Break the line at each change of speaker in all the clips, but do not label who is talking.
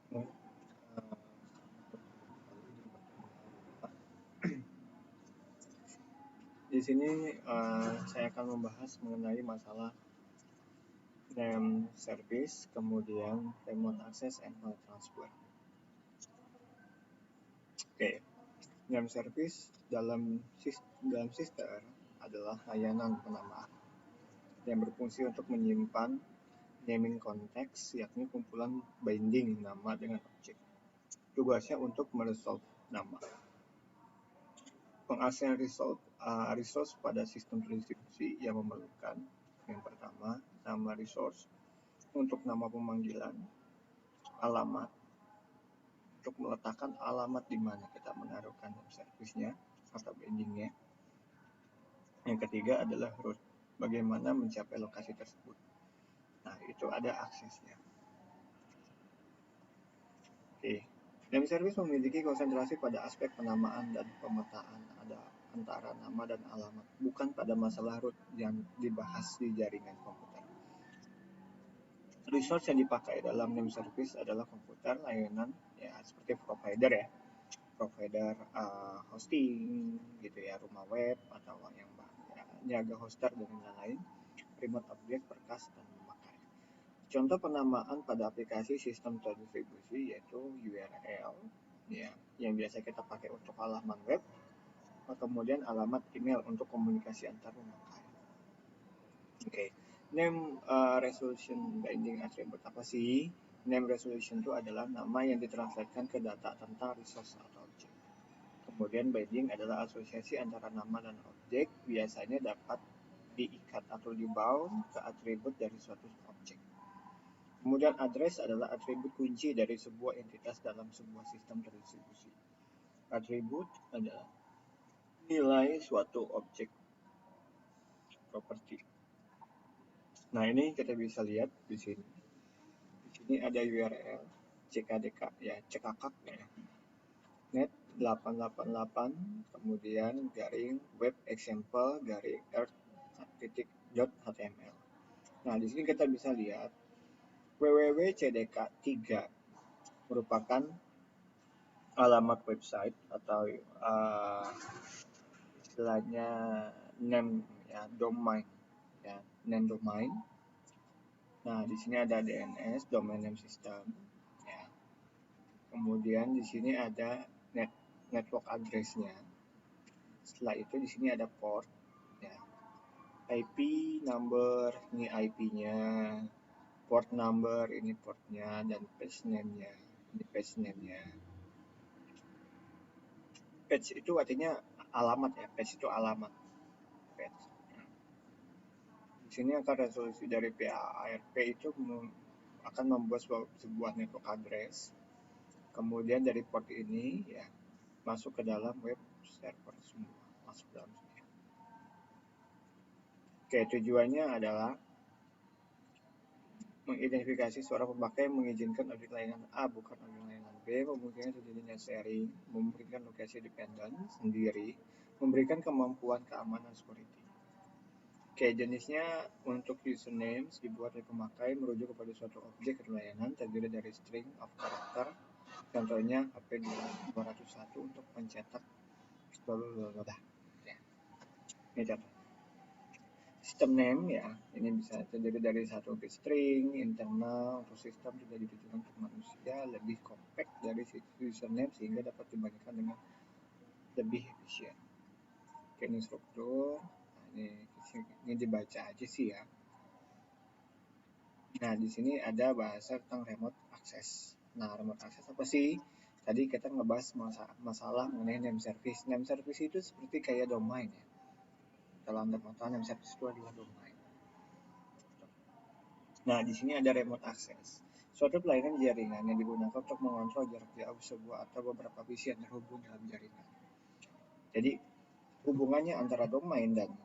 Ya, di sini saya akan membahas mengenai masalah name service, kemudian remote access and file transfer. Oke, name service dalam sistem adalah layanan penamaan yang berfungsi untuk menyimpan naming konteks, yakni kumpulan binding nama dengan objek. Tugasnya untuk meresolve nama. Pengasihan resource pada sistem terdistribusi yang memerlukan yang pertama, nama resource untuk nama pemanggilan, alamat untuk meletakkan alamat di mana kita menaruhkan servisnya atau bindingnya. Yang ketiga adalah route, bagaimana mencapai lokasi tersebut. Nah, itu ada aksesnya. Oke, name service memiliki konsentrasi pada aspek penamaan dan pemetaan ada antara nama dan alamat, bukan pada masalah route yang dibahas di jaringan komputer. Resource yang dipakai dalam name service adalah komputer, layanan, ya seperti provider ya, provider hosting gitu ya, rumah web atau yang ya, jaga hoster dan lain-lain, remote object, berkas dan memakai. Contoh penamaan pada aplikasi sistem terdistribusi yaitu URL ya, yang biasa kita pakai untuk halaman web, kemudian alamat email untuk komunikasi antar pemakai. Oke, name resolution binding attribute apa sih? Name resolution itu adalah nama yang ditranslatekan ke data tentang resource atau objek. Kemudian binding adalah asosiasi antara nama dan objek, biasanya dapat diikat atau dibound ke atribut dari suatu objek. Kemudian address adalah atribut kunci dari sebuah entitas dalam sebuah sistem terdistribusi. Atribut adalah nilai suatu objek properti. Nah, ini kita bisa lihat di sini. Di sini ada URL CKDK ya, cekakak ya. Net 888 kemudian garing web example garing earth.html. Nah, di sini kita bisa lihat www.cdk3 merupakan alamat website atau istilahnya name ya, domain ya, name domain. Nah, di sini ada DNS, domain name system ya. Kemudian di sini ada network address-nya. Setelah itu di sini ada port ya. IP number, ini IP-nya, port number, ini portnya, dan page name-nya, ini page name-nya. Page itu artinya alamat ya, page itu alamat. Page. Di sini akan resolusi dari PARP itu akan membuat sebuah network address. Kemudian dari port ini ya masuk ke dalam web server semua, masuk dalam sini. Oke, tujuannya adalah mengidentifikasi suara pemakai, mengizinkan objek layanan A bukan objek layanan B, memungkinkan terjadinya sharing, memungkinkan lokasi dependent sendiri, memberikan kemampuan keamanan security. Oke, jenisnya untuk usernames dibuat oleh pemakai merujuk kepada suatu objek layanan terdiri dari string of character, contohnya HP 201 untuk mencetak blablabla. Ya. Ini contoh. Sistem name ya, ini bisa terdiri dari satu bit string internal untuk sistem tidak ditujukan untuk manusia, lebih compact dari username sehingga dapat dibandingkan dengan lebih efisien. Oke, ini struktur. Nah, ini dibaca aja sih ya. Nah, di sini ada bahasa tentang remote access. Nah, remote access apa sih? Tadi kita ngebahas masalah mengenai name service. Name service itu seperti kayak domain ya. Kalau Anda mau tahu, name service itu adalah domain. Nah, di sini ada remote access. Suatu pelayanan jaringan yang digunakan untuk mengontrol jarak jauh sebuah atau beberapa PC yang terhubung dalam jaringan. Jadi, hubungannya antara domain dan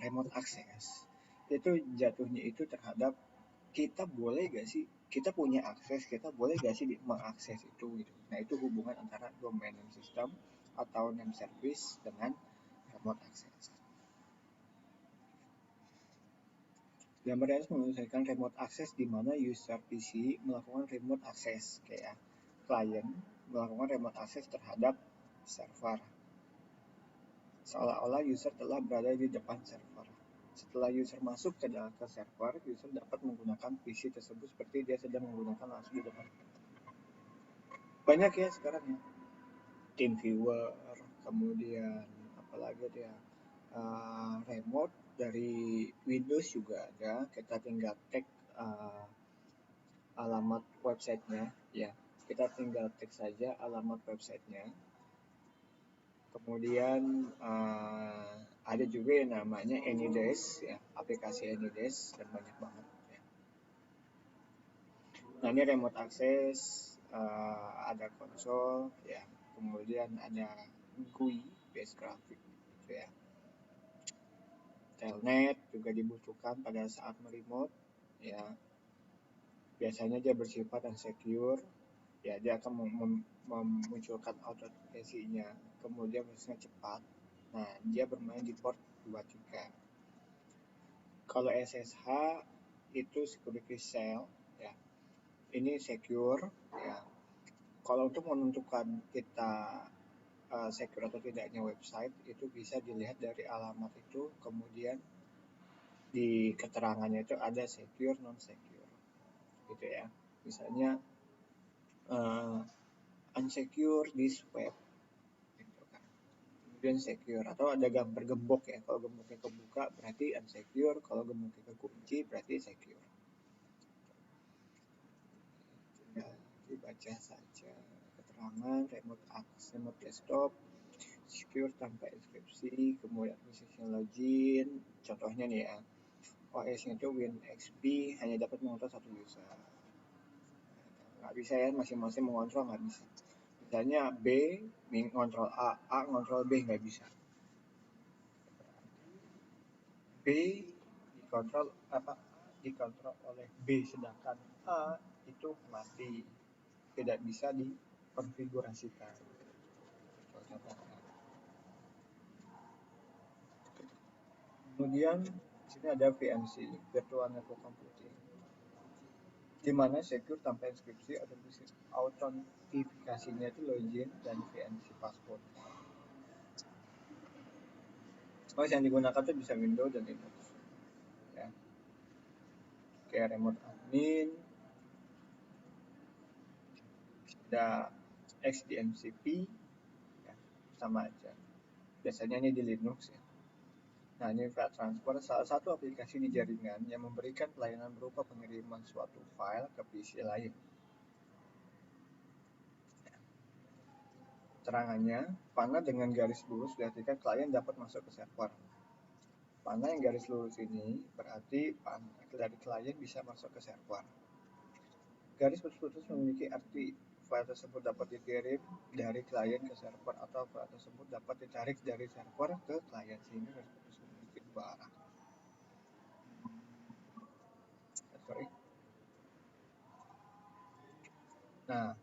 remote access itu jatuhnya itu terhadap kita boleh gak sih, kita punya akses, kita boleh gak sih mengakses itu gitu. Nah, itu hubungan antara domain name system atau name service dengan remote access. Gambar harus menyelesaikan remote access di mana user PC melakukan remote access, kayak klien melakukan remote access terhadap server. Seolah-olah user telah berada di depan server. Setelah user masuk ke server, user dapat menggunakan PC tersebut seperti dia sedang menggunakan langsung di depan. Banyak ya sekarang ya. TeamViewer, kemudian apalagi dia remote dari Windows juga ada. Kita tinggal tag alamat websitenya, ya. Kita tinggal tag saja alamat websitenya. Kemudian ada juga yang namanya AnyDesk, ya, aplikasi AnyDesk, dan banyak banget. Ya. Nah, ini remote access, ada konsol, ya. Kemudian ada GUI, base graphic, gitu ya. Telnet juga dibutuhkan pada saat meremote, ya. Biasanya dia bersifat unsecure, ya, dia akan memunculkan autentifikasinya, kemudian prosesnya cepat. Nah, dia bermain di port 23. Kalau SSH itu security shell, ya, ini secure, ya. Kalau untuk menentukan kita secure atau tidaknya website itu bisa dilihat dari alamat itu, kemudian di keterangannya itu ada secure, non secure, gitu ya. Misalnya unsecure this web, gitu kan. Kemudian secure, atau ada gambar gembok ya, kalau gemboknya kebuka berarti unsecure, kalau gemboknya kekunci berarti secure. Ya, dibaca saja keterangan remote access, remote desktop, secure tanpa inskripsi, kemudian administration login, contohnya nih ya, OS-nya itu WinXP hanya dapat mengontrol satu user. Nggak bisa ya, masing-masing mengontrol nggak bisa. Misalnya B mengontrol A mengontrol B, nggak bisa. B dikontrol oleh B, sedangkan A itu mati, tidak bisa dikonfigurasikan. Kemudian di sini ada VNC, Virtual Network Computing, di mana secure tanpa inskripsi, autentifikasinya itu login dan VNC password. OS yang digunakan itu bisa Windows dan Linux, ya. Kayak remote admin, ada XDMCP, ya, sama aja. Biasanya ini di Linux ya. Nah, ini file transfer, salah satu aplikasi di jaringan yang memberikan pelayanan berupa pengiriman suatu file ke PC lain. Terangannya, panah dengan garis lurus berarti klien dapat masuk ke server. Panah yang garis lurus ini berarti panah dari klien bisa masuk ke server. Garis putus-putus memiliki arti file tersebut dapat dikirim dari klien ke server, atau file tersebut dapat ditarik dari server ke klien, sehingga garis putus memiliki dua arah. Nah,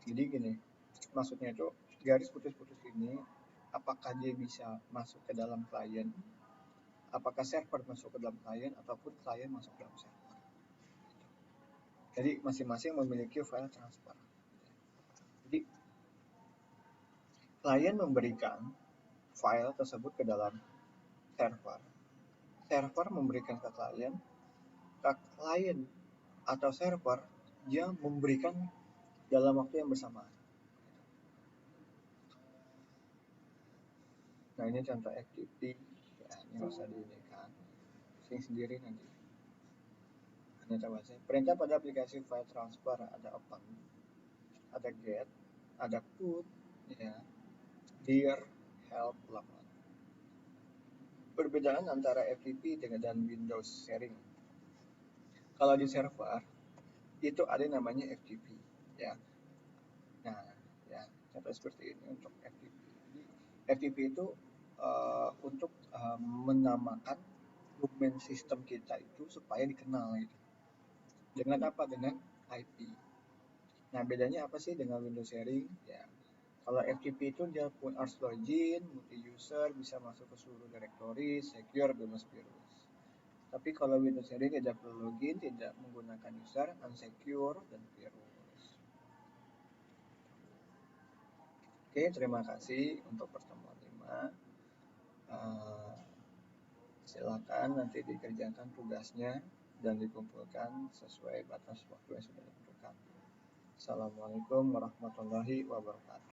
jadi gini, maksudnya itu garis putus-putus ini, apakah dia bisa masuk ke dalam klien, apakah server masuk ke dalam klien, ataupun klien masuk ke dalam server. Jadi masing-masing memiliki file transfer. Jadi klien memberikan file tersebut ke dalam server, server memberikan ke klien atau server dia memberikan dalam waktu yang bersamaan. Nah, ini contoh FTP, ya, ini nggak usah diinikan, pusing sendiri nanti. Hanya coba saja. Perintah pada aplikasi file transfer ada open, ada get, ada put, ya, dir, help, logout. Perbedaan antara FTP dan Windows sharing. Kalau di server itu ada namanya FTP, ya. Nah, ya, contoh seperti ini untuk FTP. Jadi FTP itu untuk menamakan domain sistem kita itu supaya dikenal gitu. Dengan apa? Dengan IP. Nah, bedanya apa sih dengan Windows sharing? Ya, kalau FTP itu dia pun harus login, multi user, bisa masuk ke seluruh directory, secure, bebas virus. Tapi kalau Windows sendiri tidak perlu login, tidak menggunakan user, unsecure, dan virus. Oke, terima kasih untuk pertemuan 5. Silakan nanti dikerjakan tugasnya dan dikumpulkan sesuai batas waktu yang sudah ditentukan. Assalamualaikum warahmatullahi wabarakatuh.